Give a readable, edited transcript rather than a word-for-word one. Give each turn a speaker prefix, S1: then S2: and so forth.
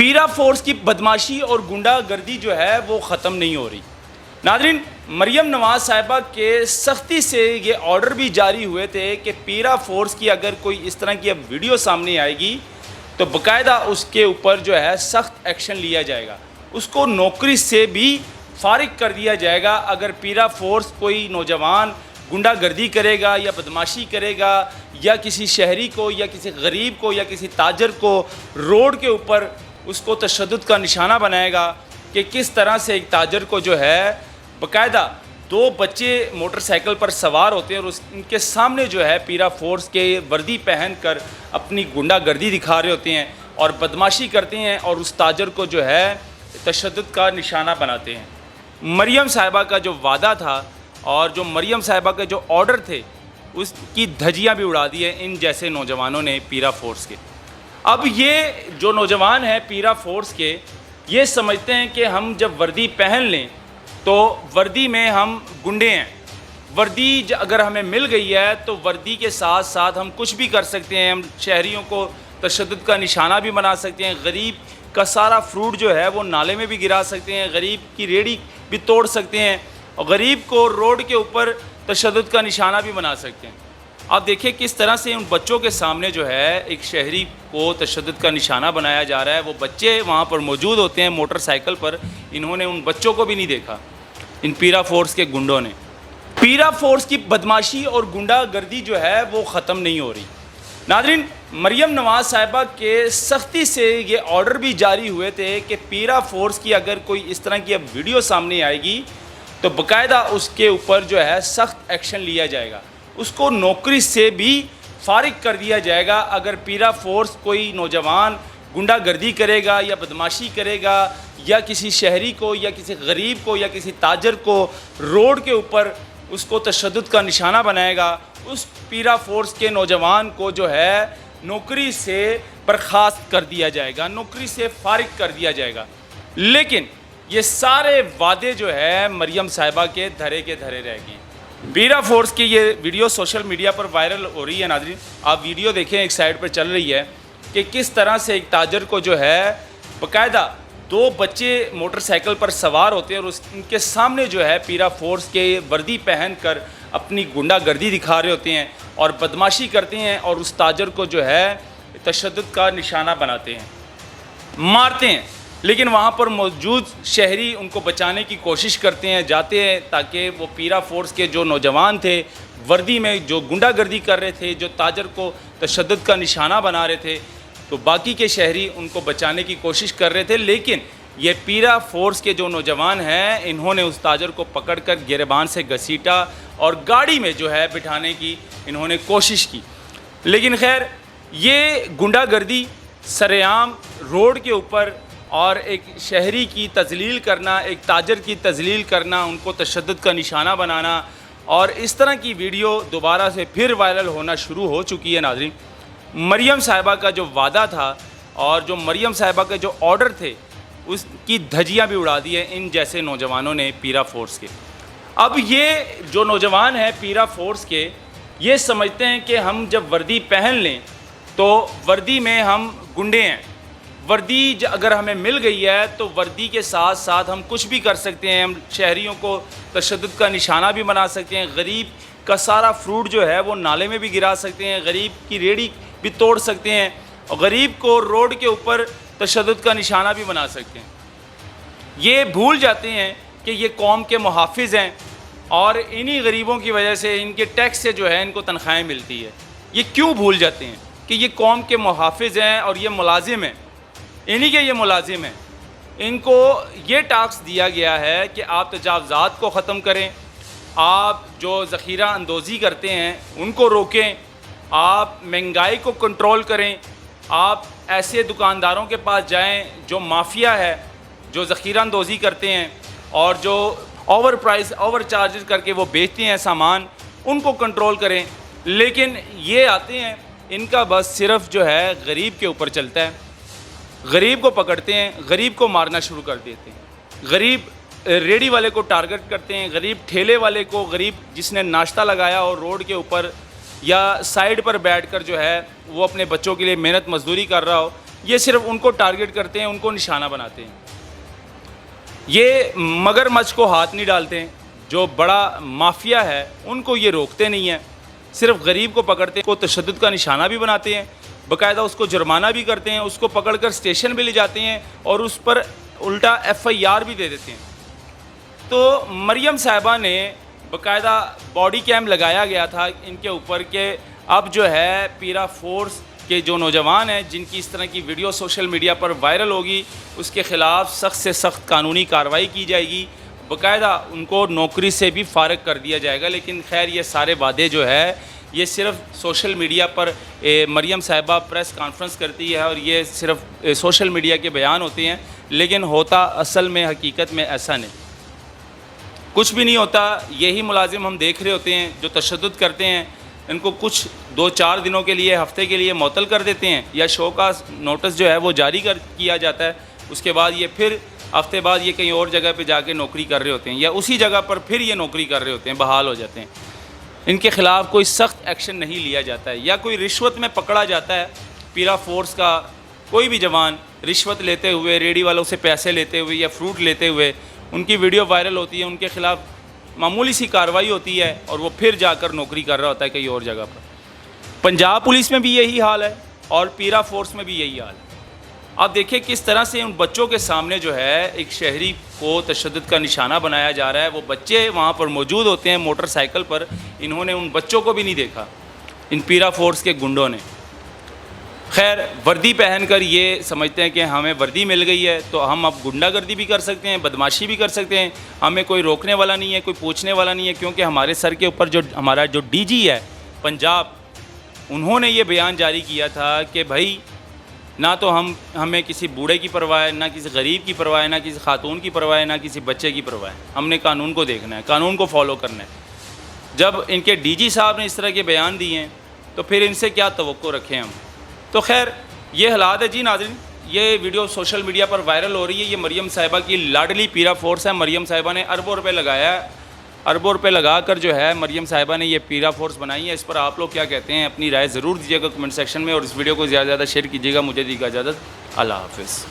S1: پیرا force کی بدماشی اور گنڈا گردی جو ہے وہ ختم نہیں ہو رہی۔ ناظرین، مریم نواز صاحبہ کے سختی سے یہ آرڈر بھی جاری ہوئے تھے کہ پیرا فورس کی اگر کوئی اس طرح کی اب ویڈیو سامنے آئے گی تو باقاعدہ اس کے اوپر جو ہے سخت ایکشن لیا جائے گا، اس کو نوکری سے بھی فارغ کر دیا جائے گا۔ اگر پیرا فورس کوئی نوجوان گنڈا گردی کرے گا یا بدماشی کرے گا یا کسی شہری کو یا کسی غریب کو یا کسی تاجر کو روڈ کے اوپر اس کو تشدد کا نشانہ بنائے گا کہ کس طرح سے ایک تاجر کو جو ہے باقاعدہ 2 بچے موٹر سائیکل پر سوار ہوتے ہیں اور ان کے سامنے جو ہے پیرا فورس کے وردی پہن کر اپنی گنڈا گردی دکھا رہے ہوتے ہیں اور بدماشی کرتے ہیں اور اس تاجر کو جو ہے تشدد کا نشانہ بناتے ہیں۔ مریم صاحبہ کا جو وعدہ تھا اور جو مریم صاحبہ کے جو آرڈر تھے اس کی دھجیاں بھی اڑا دی ہیں ان جیسے نوجوانوں نے پیرا فورس کے۔ اب یہ جو نوجوان ہیں پیرا فورس کے یہ سمجھتے ہیں کہ ہم جب وردی پہن لیں تو وردی میں ہم گنڈے ہیں، وردی اگر ہمیں مل گئی ہے تو وردی کے ساتھ ساتھ ہم کچھ بھی کر سکتے ہیں، ہم شہریوں کو تشدد کا نشانہ بھی بنا سکتے ہیں، غریب کا سارا فروٹ جو ہے وہ نالے میں بھی گرا سکتے ہیں، غریب کی ریڑھی بھی توڑ سکتے ہیں اور غریب کو روڈ کے اوپر تشدد کا نشانہ بھی بنا سکتے ہیں۔ آپ دیکھیں کس طرح سے ان بچوں کے سامنے جو ہے ایک شہری کو تشدد کا نشانہ بنایا جا رہا ہے۔ وہ بچے وہاں پر موجود ہوتے ہیں موٹر سائیکل پر، انہوں نے ان بچوں کو بھی نہیں دیکھا، ان پیرا فورس کے گنڈوں نے۔ پیرا فورس کی بدماشی اور گنڈا گردی جو ہے وہ ختم نہیں ہو رہی۔ ناظرین، مریم نواز صاحبہ کے سختی سے یہ آرڈر بھی جاری ہوئے تھے کہ پیرا فورس کی اگر کوئی اس طرح کی اب ویڈیو سامنے آئے گی تو باقاعدہ اس کے اوپر جو ہے سخت ایکشن لیا جائے گا، اس کو نوکری سے بھی فارغ کر دیا جائے گا۔ اگر پیرا فورس کوئی نوجوان گنڈا گردی کرے گا یا بدماشی کرے گا یا کسی شہری کو یا کسی غریب کو یا کسی تاجر کو روڈ کے اوپر اس کو تشدد کا نشانہ بنائے گا، اس پیرا فورس کے نوجوان کو جو ہے نوکری سے برخاست کر دیا جائے گا، نوکری سے فارغ کر دیا جائے گا۔ لیکن یہ سارے وعدے جو ہے مریم صاحبہ کے دھرے رہ گئے۔ پیرا فورس کی یہ ویڈیو سوشل میڈیا پر وائرل ہو رہی ہے۔ ناظرین، آپ ویڈیو دیکھیں، ایک سائٹ پر چل رہی ہے کہ کس طرح سے ایک تاجر کو جو ہے باقاعدہ 2 بچے موٹر سائیکل پر سوار ہوتے ہیں اور ان کے سامنے جو ہے پیرا فورس کے وردی پہن کر اپنی گنڈا گردی دکھا رہے ہوتے ہیں اور بدماشی کرتے ہیں اور اس تاجر کو جو ہے تشدد کا نشانہ بناتے ہیں، مارتے ہیں۔ لیکن وہاں پر موجود شہری ان کو بچانے کی کوشش کرتے ہیں، جاتے ہیں تاکہ وہ پیرا فورس کے جو نوجوان تھے وردی میں جو گنڈا گردی کر رہے تھے، جو تاجر کو تشدد کا نشانہ بنا رہے تھے، تو باقی کے شہری ان کو بچانے کی کوشش کر رہے تھے۔ لیکن یہ پیرا فورس کے جو نوجوان ہیں انہوں نے اس تاجر کو پکڑ کر گریبان سے گھسیٹا اور گاڑی میں جو ہے بٹھانے کی انہوں نے کوشش کی۔ لیکن خیر، یہ گنڈا گردی سرعام روڈ کے اوپر اور ایک شہری کی تذلیل کرنا، ایک تاجر کی تذلیل کرنا، ان کو تشدد کا نشانہ بنانا اور اس طرح کی ویڈیو دوبارہ سے پھر وائرل ہونا شروع ہو چکی ہے۔ ناظرین، مریم صاحبہ کا جو وعدہ تھا اور جو مریم صاحبہ کے جو آرڈر تھے اس کی دھجیاں بھی اڑا دی ہیں ان جیسے نوجوانوں نے پیرا فورس کے۔ اب یہ جو نوجوان ہیں پیرا فورس کے یہ سمجھتے ہیں کہ ہم جب وردی پہن لیں تو وردی میں ہم گنڈے ہیں، وردی اگر ہمیں مل گئی ہے تو وردی کے ساتھ ساتھ ہم کچھ بھی کر سکتے ہیں، ہم شہریوں کو تشدد کا نشانہ بھی بنا سکتے ہیں، غریب کا سارا فروٹ جو ہے وہ نالے میں بھی گرا سکتے ہیں، غریب کی ریڑھی بھی توڑ سکتے ہیں اور غریب کو روڈ کے اوپر تشدد کا نشانہ بھی بنا سکتے ہیں۔ یہ بھول جاتے ہیں کہ یہ قوم کے محافظ ہیں اور انہی غریبوں کی وجہ سے ان کے ٹیکس سے جو ہے ان کو تنخواہیں ملتی ہے۔ یہ کیوں بھول جاتے ہیں کہ یہ قوم کے محافظ ہیں اور یہ ملازم ہیں، انہی کے یہ ملازم ہیں۔ ان کو یہ ٹاسک دیا گیا ہے کہ آپ تجاوزات کو ختم کریں، آپ جو ذخیرہ اندوزی کرتے ہیں ان کو روکیں، آپ مہنگائی کو کنٹرول کریں، آپ ایسے دکانداروں کے پاس جائیں جو مافیا ہے، جو ذخیرہ اندوزی کرتے ہیں اور جو اوور چارجز کر کے وہ بیچتے ہیں سامان، ان کو کنٹرول کریں۔ لیکن یہ آتے ہیں، ان کا بس صرف جو ہے غریب کے اوپر چلتا ہے، غریب کو پکڑتے ہیں، غریب کو مارنا شروع کر دیتے ہیں، غریب ریڑھی والے کو ٹارگٹ کرتے ہیں، غریب ٹھیلے والے کو، غریب جس نے ناشتہ لگایا اور روڈ کے اوپر یا سائیڈ پر بیٹھ کر جو ہے وہ اپنے بچوں کے لیے محنت مزدوری کر رہا ہو، یہ صرف ان کو ٹارگٹ کرتے ہیں, ان کو نشانہ بناتے ہیں. یہ مگر مچھ کو ہاتھ نہیں ڈالتے ہیں. جو بڑا مافیا ہے ان کو یہ روکتے نہیں ہیں, صرف غریب کو پکڑتے ہیں, کو تشدد کا نشانہ بھی بناتے ہیں, باقاعدہ اس کو جرمانہ بھی کرتے ہیں, اس کو پکڑ کر اسٹیشن بھی لے جاتے ہیں اور اس پر الٹا FIR بھی دے دیتے ہیں. تو مریم صاحبہ نے باقاعدہ باڈی کیم لگایا گیا تھا ان کے اوپر کہ اب جو ہے پیرا فورس کے جو نوجوان ہیں جن کی اس طرح کی ویڈیو سوشل میڈیا پر وائرل ہوگی, اس کے خلاف سخت سے سخت قانونی کارروائی کی جائے گی, باقاعدہ ان کو نوکری سے بھی فارغ کر دیا جائے گا. لیکن خیر یہ سارے وعدے جو ہے یہ صرف سوشل میڈیا پر مریم صاحبہ پریس کانفرنس کرتی ہے اور یہ صرف سوشل میڈیا کے بیان ہوتے ہیں, لیکن ہوتا اصل میں حقیقت میں ایسا نہیں, کچھ بھی نہیں ہوتا. یہی ملازم ہم دیکھ رہے ہوتے ہیں جو تشدد کرتے ہیں, ان کو کچھ 2-4 دنوں کے لیے, ہفتے کے لیے معطل کر دیتے ہیں یا شو کا نوٹس جو ہے وہ جاری کیا جاتا ہے. اس کے بعد یہ پھر ہفتے بعد یہ کہیں اور جگہ پہ جا کے نوکری کر رہے ہوتے ہیں یا اسی جگہ پر پھر یہ نوکری کر رہے ہوتے ہیں, بحال ہو جاتے ہیں. ان کے خلاف کوئی سخت ایکشن نہیں لیا جاتا ہے, یا کوئی رشوت میں پکڑا جاتا ہے پیرا فورس کا کوئی بھی جوان رشوت لیتے ہوئے, ریڈی والوں سے پیسے لیتے ہوئے یا فروٹ لیتے ہوئے, ان کی ویڈیو وائرل ہوتی ہے, ان کے خلاف معمولی سی کارروائی ہوتی ہے اور وہ پھر جا کر نوکری کر رہا ہوتا ہے کہیں اور جگہ پر. پنجاب پولیس میں بھی یہی حال ہے اور پیرا فورس میں بھی یہی حال ہے. آپ دیکھیں کس طرح سے ان بچوں کے سامنے جو ہے ایک شہری کو تشدد کا نشانہ بنایا جا رہا ہے. وہ بچے وہاں پر موجود ہوتے ہیں موٹر سائیکل پر, انہوں نے ان بچوں کو بھی نہیں دیکھا ان پیرا فورس کے گنڈوں نے. خیر وردی پہن کر یہ سمجھتے ہیں کہ ہمیں وردی مل گئی ہے تو ہم اب گنڈا گردی بھی کر سکتے ہیں, بدماشی بھی کر سکتے ہیں, ہمیں کوئی روکنے والا نہیں ہے, کوئی پوچھنے والا نہیں ہے. کیونکہ ہمارے سر کے اوپر جو ہمارا جو DG ہے پنجاب, انہوں نے یہ بیان جاری کیا تھا کہ بھائی نہ تو ہمیں کسی بوڑھے کی پرواہ ہے, نہ کسی غریب کی پرواہ ہے, نہ کسی خاتون کی پرواہ ہے, نہ کسی بچے کی پرواہ ہے. ہم نے قانون کو دیکھنا ہے, قانون کو فالو کرنا ہے. جب ان کے DG صاحب نے اس طرح کے بیان دیے ہیں تو پھر ان سے کیا توقع رکھیں ہم. تو خیر یہ حالات ہے جی ناظرین. یہ ویڈیو سوشل میڈیا پر وائرل ہو رہی ہے. یہ مریم صاحبہ کی لاڈلی پیرا فورس ہے. مریم صاحبہ نے اربوں روپے لگایا ہے, اربوں روپے لگا کر جو ہے مریم صاحبہ نے یہ پیرا فورس بنائی ہے. اس پر آپ لوگ کیا کہتے ہیں؟ اپنی رائے ضرور دیجیے گا کمنٹ سیکشن میں, اور اس ویڈیو کو زیادہ سے زیادہ شیئر کیجیے گا. مجھے دی اجازت, اللہ حافظ.